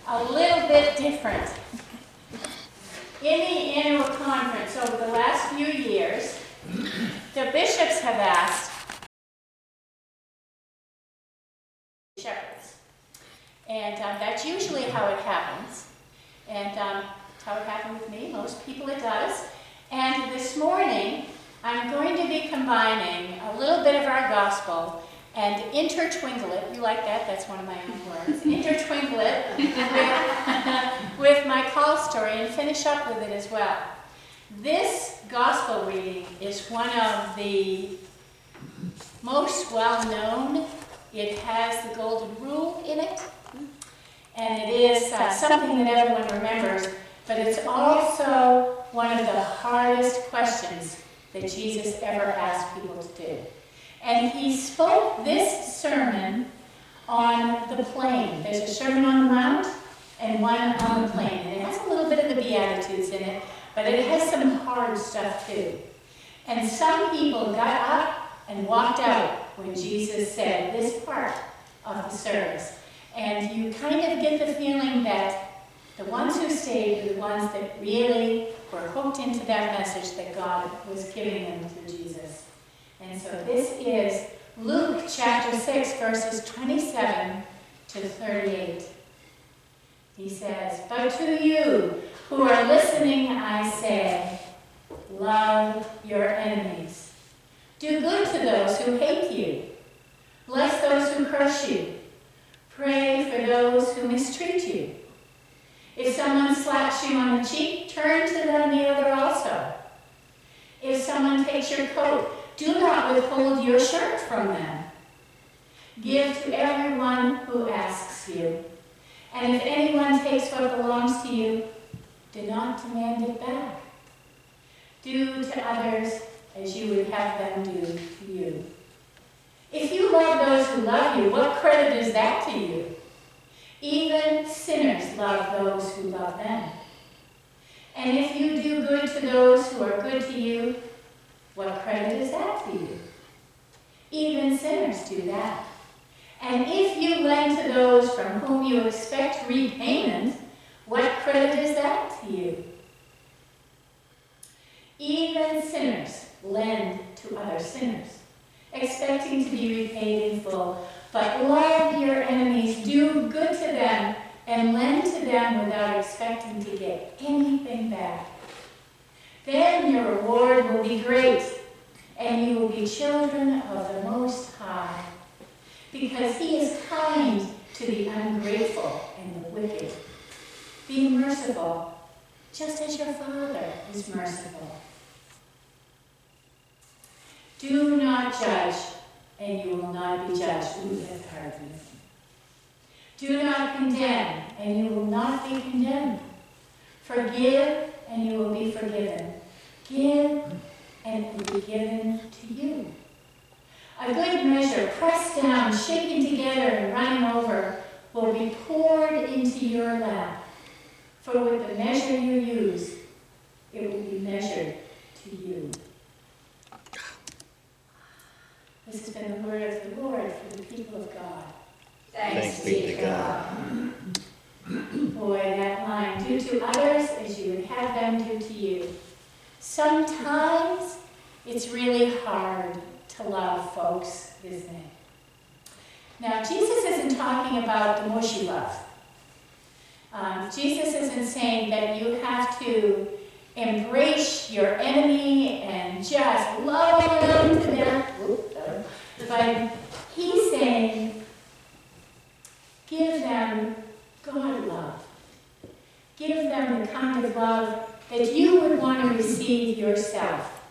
a little bit different. In the annual conference over the last few years, the bishops have asked shepherds. And that's usually how it happens. And how it happened with me. Most people it does. And this morning, I'm going to be combining a little bit of our gospel and intertwinkle it. You like that? That's one of my own words. Intertwinkle it with my call story and finish up with it as well. This gospel reading is one of the most well-known. It has the golden rule in it. And it is something that everyone remembers. But it's also one of the hardest questions that Jesus ever asked people to do. And he spoke this sermon on the plain. There's a sermon on the mount and one on the plain. And it has a little bit of the Beatitudes in it, but it has some hard stuff too. And some people got up and walked out when Jesus said this part of the service. And you kind of get the feeling that the ones who stayed were the ones that really were hooked into that message that God was giving them through Jesus. And so this is Luke chapter 6, verses 27 to 38. He says, "But to you who are listening, I say, love your enemies. Do good to those who hate you. Bless those who curse you. Pray for those who mistreat you. If someone slaps you on the cheek, turn to them the other also. If someone takes your coat, do not withhold your shirt from them. Give to everyone who asks you. And if anyone takes what belongs to you, do not demand it back. Do to others as you would have them do to you. If you love those who love you, what credit is that to you? Even sinners love those who love them. And if you do good to those who are good to you, what credit is that to you? Even sinners do that. And if you lend to those from whom you expect repayment, what credit is that to you? Even sinners lend to other sinners, expecting to be repaid in full. But love your enemies, do good to them, and lend to them without expecting to get anything back. Then your reward will be great, and you will be children of the Most High, because he is kind to the ungrateful and the wicked. Be merciful, just as your Father is merciful. Do not judge, and you will not be judged. Ooh, that's hard to listen. Do not condemn, and you will not be condemned. Forgive, and you will be forgiven. Give, and it will be given to you. A good measure, pressed down, shaken together, and running over, will be poured into your lap. For with the measure you use, it will be measured to you. This has been the word of the Lord for the people of God. Thanks be to God. Boy, that line, do to others as you would have them do to you. Sometimes it's really hard to love folks, isn't it? Now, Jesus isn't talking about the mushy love. Jesus isn't saying that you have to embrace your enemy and just love them to death. But he's saying, give them God love. Give them the kind of love that you would want to receive yourself.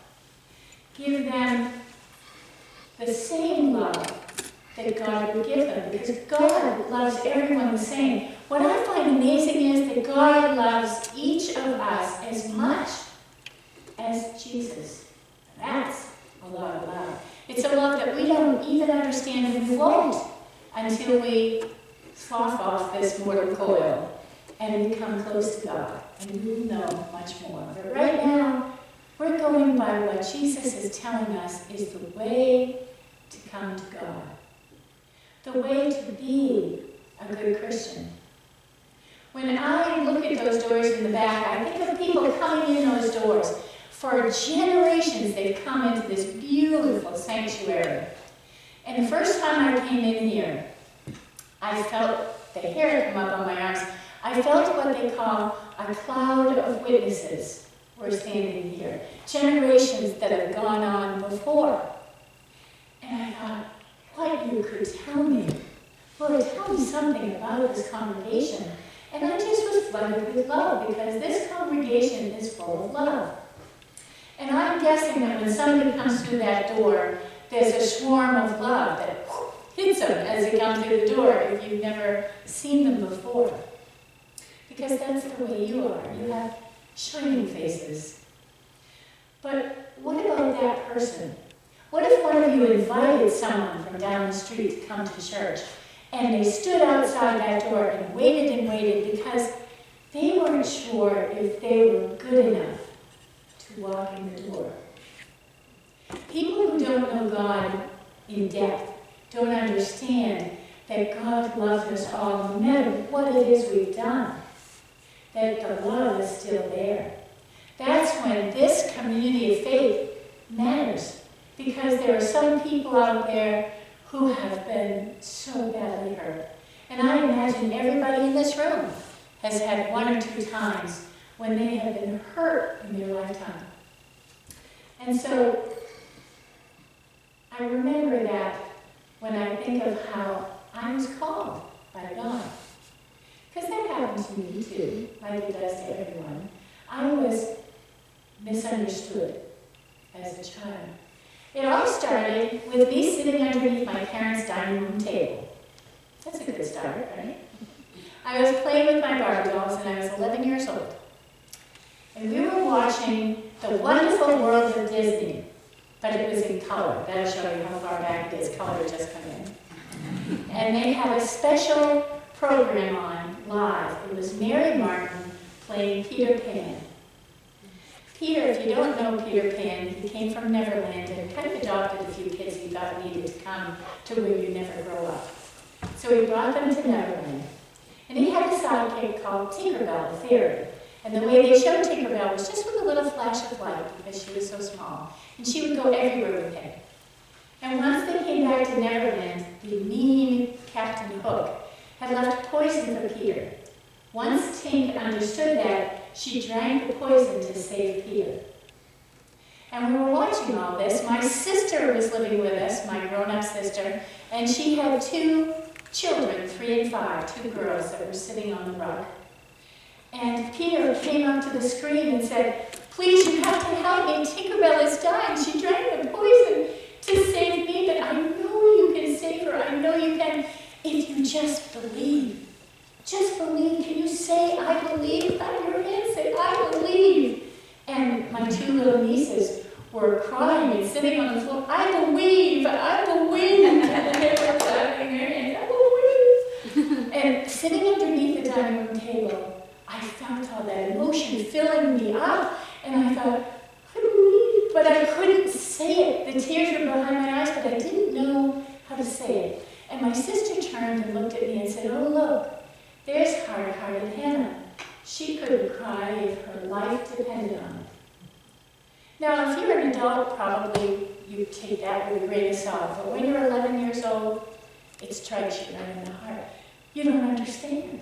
Give them the same love that God would give them, because God loves everyone the same. What I find amazing is that God loves each of us as much as Jesus. That's a lot of love. It's a love that we don't even understand and won't until we slough off this mortal coil and become close to God, and we will know much more. But right now, we're going by what Jesus is telling us is the way to come to God, the way to be a good Christian. When I look at those doors in the back, I think of people coming in those doors. For generations, they've come into this beautiful sanctuary. And the first time I came in here, I felt the hair come up on my arms. I felt what they call a cloud of witnesses were standing here. Generations that have gone on before. And I thought, what you could tell me. Lord, tell me something about this congregation. And I just was flooded with love because this congregation is full of love. And I'm guessing that when somebody comes through that door, there's a swarm of love that hits them as they come through the door if you've never seen them before. Because that's the way you are. You have shining faces. But what about that person? What if one of you invited someone from down the street to come to church, and they stood outside that door and waited because they weren't sure if they were good enough to walk in the door? People who don't know God in depth don't understand that God loves us all, no matter what it is we've done, that the love is still there. That's when this community of faith matters, because there are some people out there who have been so badly hurt. And I imagine everybody in this room has had one or two times when they have been hurt in their lifetime. And so I remember that when I think of how I was called by God. Because that happened to me too, like it does to everyone. I was misunderstood as a child. It all started with me sitting underneath my parents' dining room table. That's a good start, right? I was playing with my Barbie dolls and I was 11 years old. And we were watching The Wonderful World of Disney, but it was in color. That'll show you how far back it is. Color just come in. And they had a special program on live. It was Mary Martin playing Peter Pan. Peter, if you don't know Peter Pan, he came from Neverland and kind of adopted a few kids he thought needed to come to where you never grow up. So he brought them to Neverland. And he had a sidekick called Tinkerbell, the fairy. And the way they showed Tinkerbell was just with a little flash of light because she was so small. And she would go everywhere with him. And once they came back to Neverland, the mean Captain Hook had left poison for Peter. Once Tink understood that, she drank the poison to save Peter. And we were watching all this. My sister was living with us, my grown-up sister, and she had two children, 3 and 5, two girls that were sitting on the rug. And Peter came up to the screen and said, "Please, you have to help me. Tinkerbell is dying. She drank the poison to save me, but I know you can save her. I know you can if you just believe. Just believe. Can you say, I believe? Clap your hands, say, I believe." And my two little nieces were crying and sitting on the floor. I believe. And they were clapping their hands. I believe. And sitting underneath the dining room table, I felt all that emotion filling me up. And I thought, I believe. But I couldn't say it. The tears were behind my eyes, but I didn't know how to say it. And my sister turned and looked at me and said, "Oh, look. There's hard-hearted Hannah. She couldn't cry if her life depended on it." Now, if you're an adult, probably you take that with a grain of salt. But when you're 11 years old, it strikes you right in the heart. You don't understand.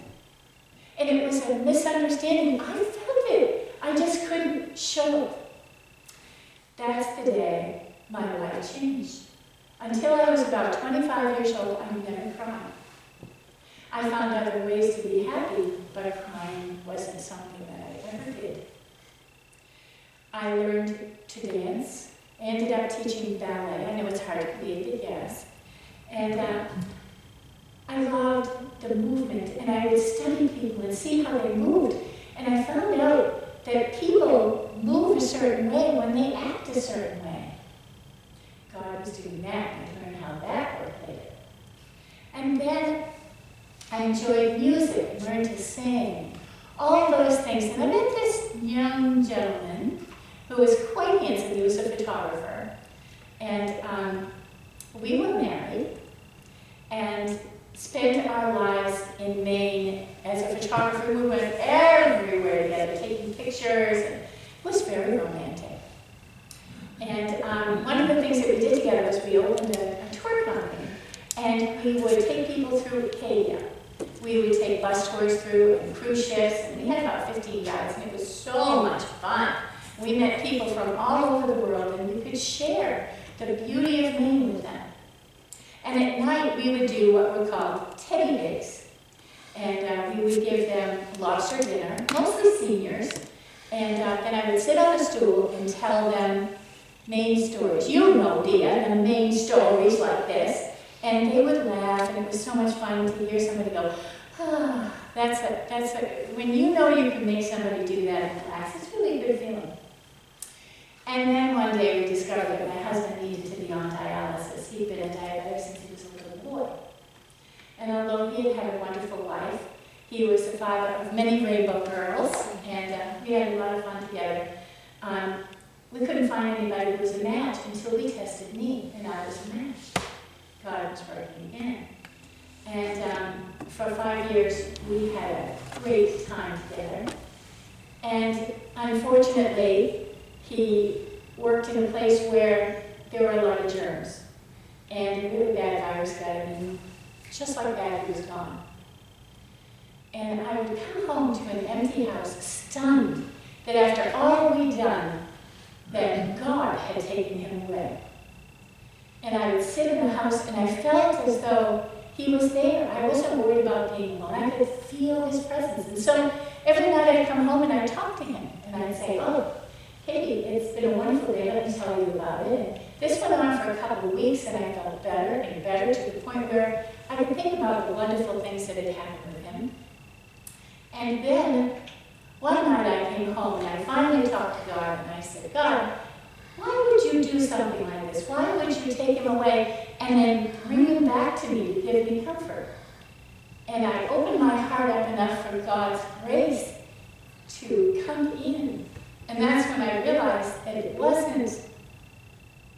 And it was a misunderstanding. I felt it. I just couldn't show it. That's the day my life changed. Until I was about 25 years old, I never cried. I found other ways to be happy, but crying wasn't something that I ever did. I learned to dance. I ended up teaching ballet. I know it's hard to believe it, yes. And I loved the movement, and I would study people and see how they moved. And I found out that people move a certain way when they act a certain way. God was doing that, and I learned how that worked later. And then I enjoyed music, learned to sing, all those things. And I met this young gentleman who was quite handsome. He was a photographer. And we were married and spent our lives in Maine as a photographer, we went everywhere together, taking pictures, and it was very romantic. And one of the things that we did together was we opened a tour company, and we would take people through Acadia. We would take bus tours through and cruise ships, and we had about 15 guides, and it was so much fun. We met people from all over the world, and we could share the beauty of Maine with them. And at night, we would do what were called teddy days. And we would give them lobster dinner, mostly seniors, and then I would sit on a stool and tell them Maine stories. You know, dear, the Maine stories like this. And they would laugh, and it was so much fun to hear somebody go, ah, when you know you can make somebody do that in class, it's really a good feeling. And then one day we discovered that my husband needed to be on dialysis. He'd been a diabetic since he was a little boy. And although he had had a wonderful life, he was the father of many rainbow girls, and we had a lot of fun together. We couldn't find anybody who was a match until we tested me, and I was a match. God was working again. And for 5 years, we had a great time together. And unfortunately, he worked in a place where there were a lot of germs. And a really bad virus got him, and just like that, he was gone. And I would come home to an empty house, stunned that after all we'd done, that God had taken him away. And I would sit in the house, and I felt as though he was there. I wasn't worried about being alone. I could feel his presence. And so every night I'd come home and I'd talk to him. And I'd say, oh, Katie, it's been a wonderful day. Let me tell you about it. And this went on for a couple of weeks, and I felt better and better to the point where I could think about the wonderful things that had happened with him. And then one night I came home, and I finally talked to God, and I said, God, why would you do something like this? Why would you take him away and then bring him back to me to give me comfort? And I opened my heart up enough for God's grace to come in. And that's when I realized that it wasn't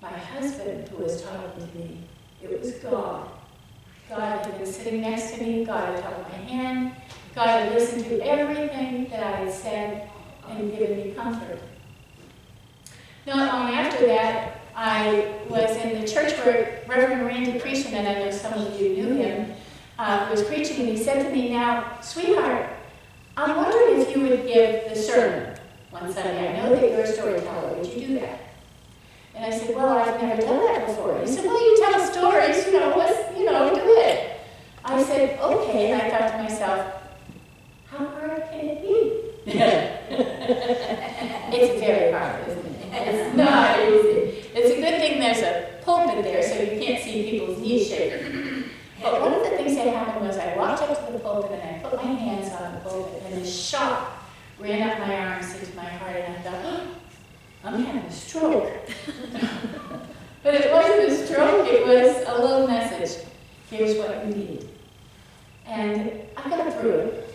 my husband who was talking to me. It was God. God had been sitting next to me. God had held my hand. God had listened to everything that I had said and given me comfort. Not long after that, I was in the church where Reverend Randy preached, and I know some of you knew him, was preaching, and he said to me, now, sweetheart, I'm wondering if you would give the sermon one Sunday. I know that you're a storyteller. Would you do that? And I said, well, I've never done that before. He said, well, you tell stories, do it. I said, okay, and I thought to myself, how hard can it be? It's very hard, isn't it? It's not easy. It's a good thing there's a pulpit there so you can't see people's knees shaking. But one of the things that happened was I walked up to the pulpit and I put my hands on the pulpit, and a shock ran up my arms into my heart, and I thought, oh, I'm having a stroke. But it wasn't a stroke, it was a little message. Here's what you need. And I got through it.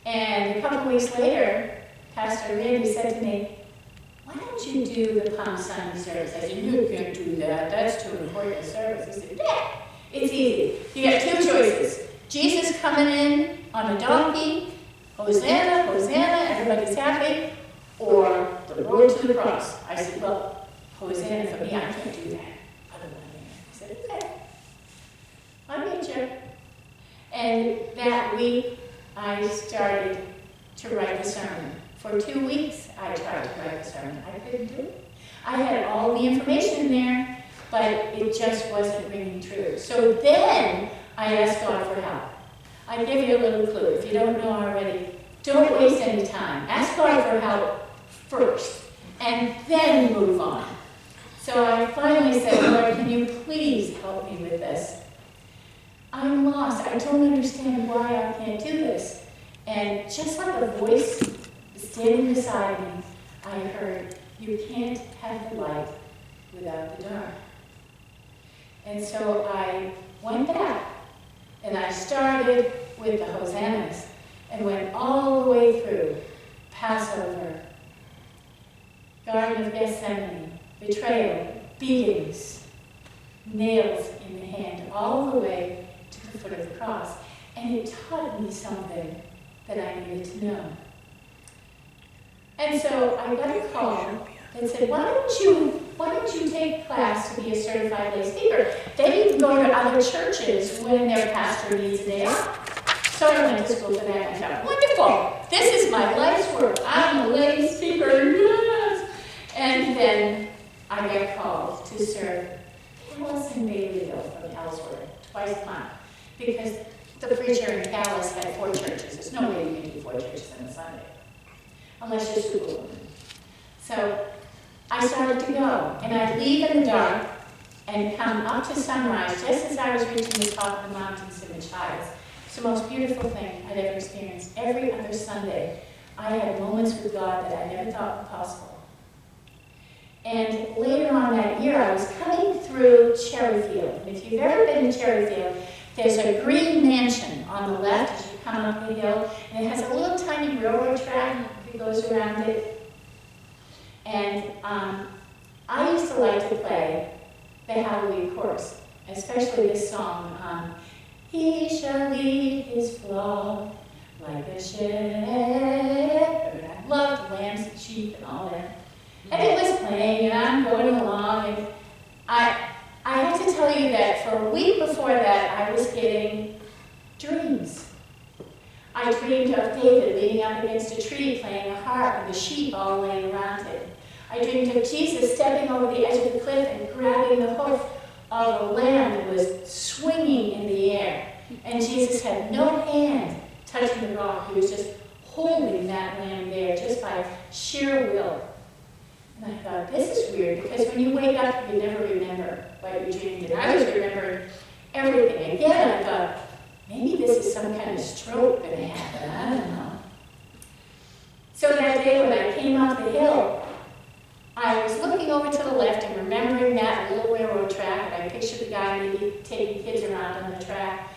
And a couple of weeks later, Pastor Randy said to me, why don't you do the Palm Sunday service? I said, you can't do that. That's too important a service. He said, yeah, it's easy. You got two choices. Jesus coming in on a donkey, Hosanna, Hosanna, everybody's happy, or the road to the cross. I said, well, Hosanna for me, I can't do that. He said, okay, I'll meet you. And that week, I started to write the sermon. For 2 weeks, I tried to write the sermon. I couldn't do it. I had all the information in there, but it just wasn't ringing true. So then, I asked God for help. I give you a little clue. If you don't know already, don't waste any time. Ask God for help first, and then move on. So I finally said, Lord, can you please help me with this? I'm lost. I don't understand why I can't do this. And just like a voice standing beside me, I heard, you can't have the light without the dark. And so I went back, and I started with the Hosannas, and went all the way through Passover, Garden of Gethsemane, betrayal, beatings, nails in the hand, all the way to the foot of the cross. And it taught me something that I needed to know. And so I got a call that said, why don't you take class to be a certified lay speaker? Then you can go to other churches when their pastor needs it. So I went to school for that and I thought, wonderful, this is my life's work. I'm a lay speaker, yes. And then I got called to serve Calais and Baileyville from Ellsworth twice a month, because the preacher in Calais had 4 churches. There's no way you can do 4 churches on a Sunday, unless you're school. So I started to go, and I'd leave in the dark and come up to sunrise just as I was reaching the top of the mountains in the Chives. It's the most beautiful thing I'd ever experienced. Every other Sunday, I had moments with God that I never thought were possible. And later on that year, I was coming through Cherryfield. And if you've ever been to Cherryfield, there's a green mansion on the left as you come up the hill, and it has a little tiny railroad track that goes around it. And I used to like to play the Hallelujah chorus, especially this song, He shall lead his flock like a shepherd. I loved lambs and sheep and all that. And it was playing, and I'm going along, and I have to tell you that for a week before that, I was getting dreams. I dreamed of David leaning up against a tree playing a harp and the sheep all laying around it. I dreamed of Jesus stepping over the edge of the cliff and grabbing the hoof of a lamb that was swinging in the air. And Jesus had no hand touching the rock. He was just holding that lamb there just by sheer will. And I thought, this is weird, because when you wake up, you never remember what you dreamed. And I was remembering everything. Again, I thought, maybe this is some kind of stroke going to happen. I don't know. So that day when I came up the hill, I was looking over to the left and remembering that little railroad track, and I pictured the guy maybe taking kids around on the track.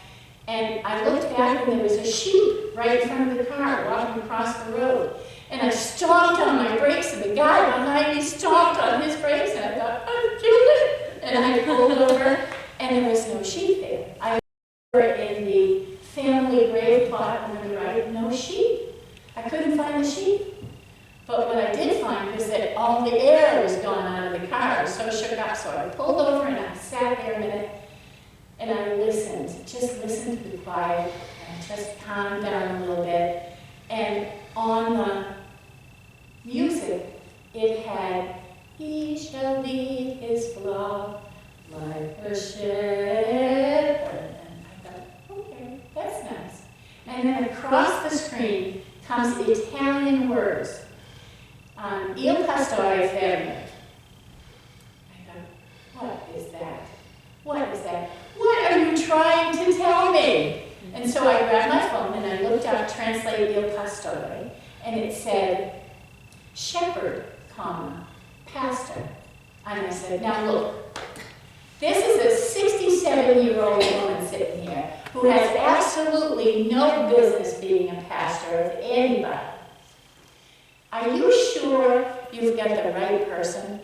And I looked back, and there was a sheep right in front of the car walking across the road. And I stomped on my brakes, and the guy behind me stomped on his brakes, and I thought, I'm killed it. And I pulled over, and there was no sheep there. I was in the family grave plot on the right, no sheep. I couldn't find the sheep. But what I did find was that all the air was gone out of the car. I was so shook up, so I pulled over, and I sat there a minute, and I listened, just listened to the quiet, and just calmed down a little bit. And on the music, it had, He shall lead his flock like a shepherd. And I thought, okay, that's nice. And then across the screen comes Italian words. Il pastore fermo. I thought, what is that? What is that? What are you trying to tell me? And so I grabbed my phone and I looked up Translate Il Pastore, and it said, shepherd, comma, pastor. And I said, now look, this is a 67-year-old woman sitting here who has absolutely no business being a pastor of anybody. Are you sure you've got the right person?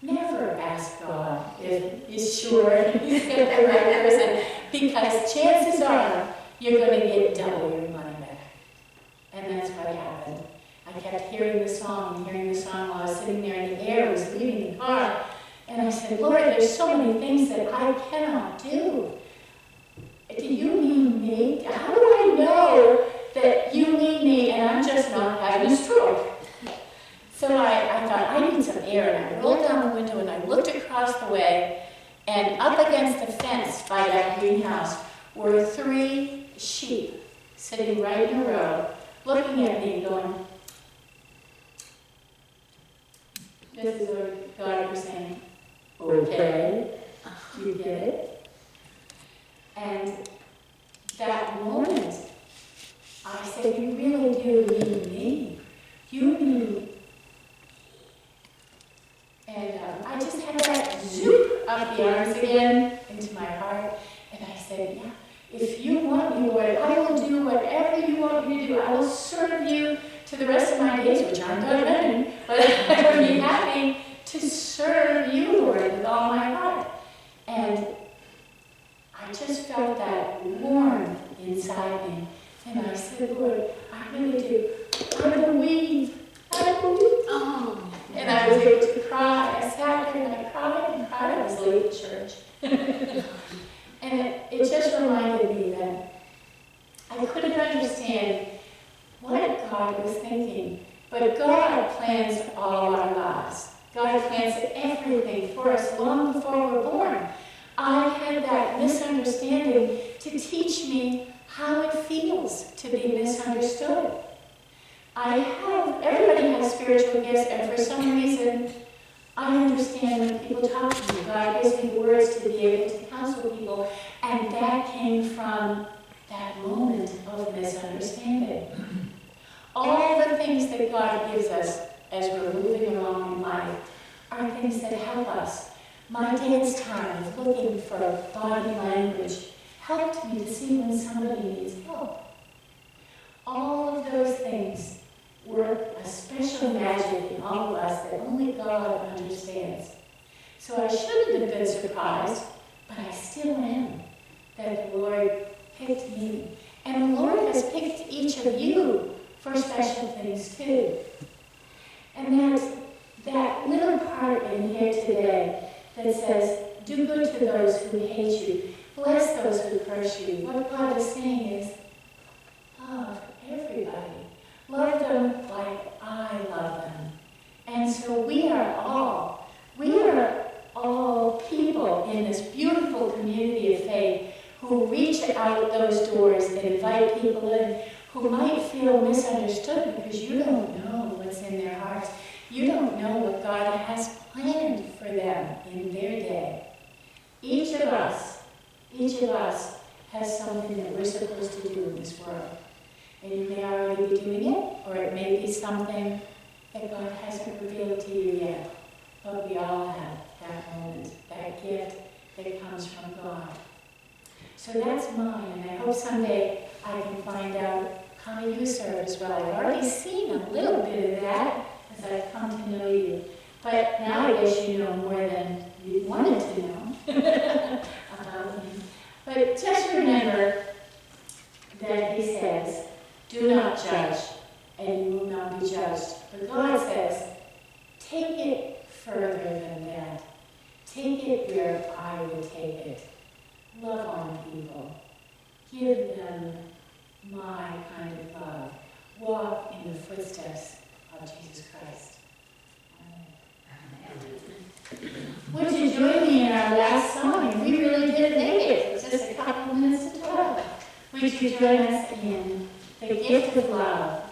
Never ask God if he's sure he's got the right person, because chances are you're going to get double your money back. And that's what happened. I kept hearing the song and hearing the song while I was sitting there, and the air was leaving the car. And I said, Lord, there's so many things that I cannot do. Do you need me? How do I know that you need me and I'm just not having a stroke? So I thought, I need some air, and I rolled down the window and I looked across the way, and up against the fence by that greenhouse were 3 sheep sitting right in a row, looking at me going, this is what God was saying, okay, you get it? And that moment, I said, you really do need me. You need. And I just had that zoop up the arms again into my heart. And I said, yeah, if you want me, Lord, I will do whatever you want me to do. I will serve you to the rest of my days, which aren't done then. But I would be happy to serve you, Lord, with all my heart. And I just felt that warmth inside me. And I said, Lord, Lord, I really do. I believe. Oh. And I was able to cry. I sat there and I cried and cried. I was late to church. And it just reminded me that I couldn't understand what God was thinking. But God plans all our lives. God plans everything for us long before we're born. I had that misunderstanding to teach me how it feels to be misunderstood. Everybody has spiritual gifts, and for some reason, I understand when people talk to me. God gives me words to be able to counsel people, and that came from that moment of misunderstanding. All the things that God gives us as we're moving along in life are things that help us. My dance time of looking for body language helped me to see when somebody needs help. All of those things work a special magic in all of us that only God understands. So I shouldn't have been surprised, but I still am, that the Lord picked me. And the Lord has picked each of you for special things too. And that little part in here today that says, do good to those who hate you, bless those who curse you. What God is saying is, love everybody. Love them like I love them. And so we are all people in this beautiful community of faith who reach out those doors and invite people in who might feel misunderstood because you don't know what's in their hearts. You don't know what God has planned for them in their day. Each of us has something that we're supposed to do in this world. And you may already be doing it, or it may be something that God hasn't revealed to you yet. But we all have that moment, that gift that comes from God. So that's mine, and I hope someday I can find out how you serve as well. I've already seen a little bit of that as I've come to know you. But now I guess you know more than you wanted to know about him. But just remember that he says, do not judge, and you will not be judged. But God says, take it further than that. Take it where I will take it. Love on people. Give them my kind of love. Walk in the footsteps of Jesus Christ. Amen. Would you join me in our last song? We really did make it. It was just a couple minutes to 12. Would you join us in the gift of love?